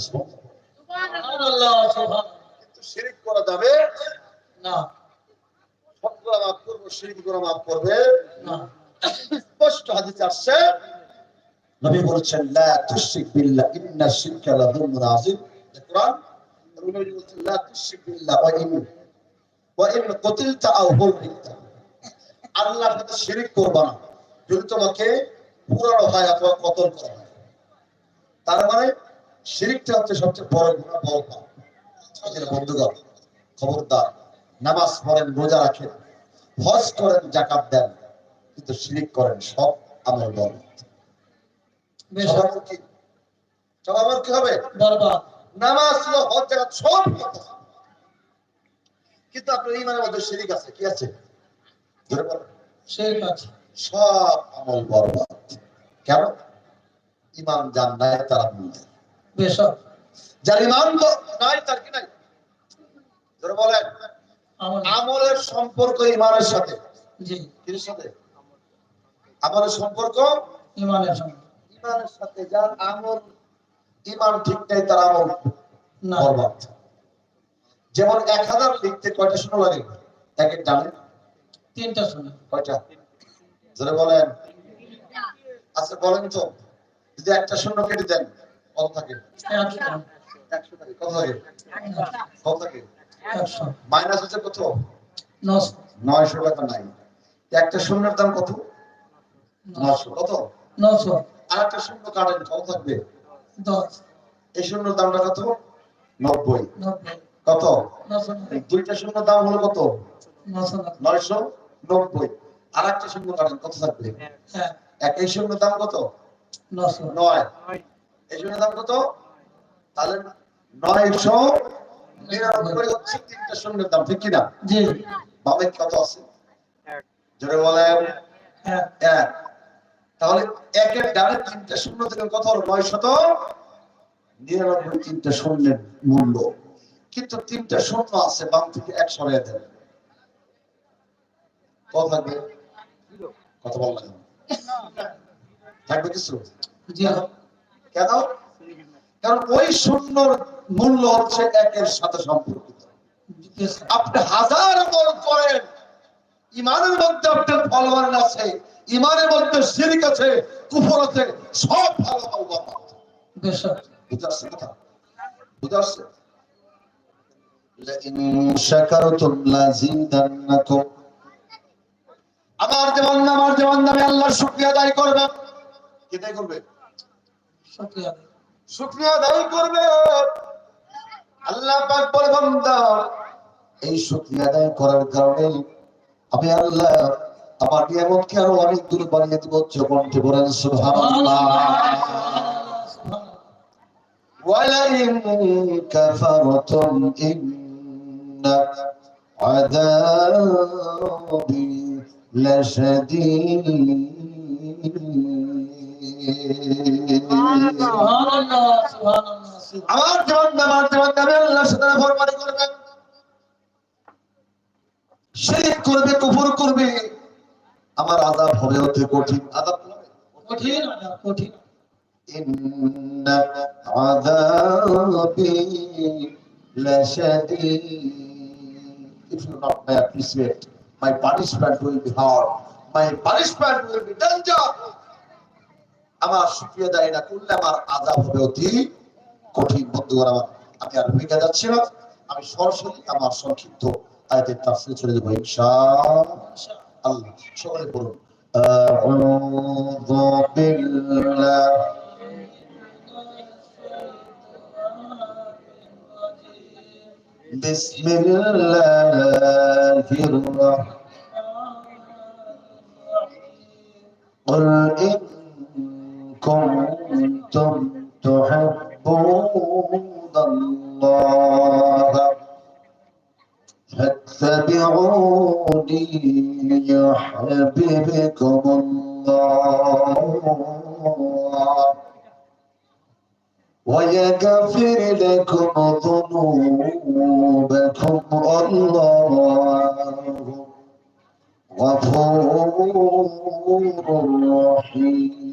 সুবহানাল্লাহ সুবহানাল্লাহ। কিন্তু শিরক করা যাবে না সব গুনাহ মাফ করবে, শিরক গুনাহ মাফ করবে না। স্পষ্ট হাদিসে আসছে, নবী বলেছেন লা তুশরিক বিল্লাহ ইন্না শিরকা লাযুলমুন আযীম। কোরআন নবী বলেছেন লা তুশরিক বিল্লাহ ওয়া ইন কুতিলতা আও হুররিতা, আল্লাহর সাথে শিরক করবা না যদি তোমাকে পুরানো হয় অথবা কতল করা হয়। তার মানে শিরকটা হচ্ছে সবচেয়ে বড় গুনাহ, বড় পাপ। বন্ধুগণ খবরদার, নামাজ পড়েন, রোজা রাখেন, হজ করেন, যাকাত দেন, কিন্তু শিরক করেন, সব আমল বরবাদ। সব আমল কি হবে? বরবাদ। নামাজ, হজ, যাকাত সব হবে, কিন্তু আপনার ঈমানের মধ্যে শিরক আছে। কি আছে? ধরে বলেন, শিরক আছে, সব আমল বরবাদ। কেন? ঈমান যার নাই তার আমল নাই। বেশক যার ঈমান নাই তার কি নাই? ধরে বলেন, আমলের সম্পর্ক ঈমানের সাথে। জি, কিসের সাথে? আমলের সম্পর্ক ঈমানের সাথে। ঈমানের সাথে। যার আমল ঈমান ঠিক নাই তার আমল বরবাদ। যেমন 1000 লিখতে কয়টা শূন্য লাগে? একের ডানে 3টা শূন্য। কয়টা? ধরে বলেন। আচ্ছা বলেন তো, যদি একটা শূন্য কেটে দেন কত থাকে? 100 থাকে। কত থাকে? কত থাকে? 100। মাইনাস হচ্ছে কত? 900 টাকা নাই। একটা শূন্যের দাম কত? 900। কত? 900। আর একটা শূন্য কাটেন, কত থাকবে? 10। এই শূন্যের দামটা কত? 90। 90। কত? 990। দুইটা শূন্য দাম হলো কত? 990। 990। আর একটা শূন্য কাটেন, কত থাকবে? এক। এই শূন্য দাম কত? 900। 9। এই শূন্য দাম কত? তাহলে 999 হচ্ছে তিনটা শূন্যের দাম, ঠিক কিনা? জি। বামে কত আছে? জোরে বলেন। 1। তাহলে একের ডানে তিনটা শূন্য থেকে কত হলো? 999 তিনটা শূন্যের মূল্য। কিন্তু তিনটা শূন্য আছে, বাম থেকে 1 সরিয়ে দেন, কত থাকবে? কত বললেন? থাকবে কিছু? জি। কেন? কারণ ওই শূন্যর মূল্য হচ্ছে 1-এর সাথে সম্পর্কিত। আপনি 1000 আমল করেন, ঈমানের মধ্যে আপনার ফলবান আছে, ঈমানের মধ্যে শিরক আছে, কুফর আছে, সব ভালো আমল বরবাদ। বেশক বুঝাচ্ছে কথা? বুঝাচ্ছে? লাইন শাকারতুম লাযিদান্নাকুম। আমার যেমন আমি আল্লাহর শুকরিয়া আদায় করব। কি আদায় করবে? শুকরিয়া আদায় করবে। আল্লাহ পাক বলে, বান্দা এই শুকরিয়া আদায় করার কারণে আমি আল্লাহ আমার নিয়ামতকে আরো অনেক দূর বাড়িয়ে দেব। কণ্ঠে বলেন সুবহানাল্লাহ। ওয়ালাইন কাফারতুম ইন্না আযাবি লাশাদীদ। সুবহানাল্লাহ সুবহানাল্লাহ। আমার জন্য আল্লাহর সাথে ফরমানি করবে, শিরক করবে, কুফর করবে, আমার আযাব হবে অতি কঠিন। আযাব হবে কঠিন, কঠিন। ইন্না আযাবি লাশাদীদ। If you not may appreciate, my punishment will be hard. My punishment will be danger. আমার শুকরিয়া আদায় না করলে আমার আযাব হবে অতি কঠিন। বন্ধুগণ আমার, আমি আর ভেঙে যাচ্ছি না, আমি সরাসরি আমার সংক্ষিপ্ত আয়াতের তাফসীরে চলে যাব ইনশাআল্লাহ। সকলে বলুন আউযু বিল্লাহ বিসমিল্লাহির রাহমানির قل إن كنتم تحبون الله فاتبعوني يحببكم الله ويغفر لكم ذنوبكم والله غفور رحيم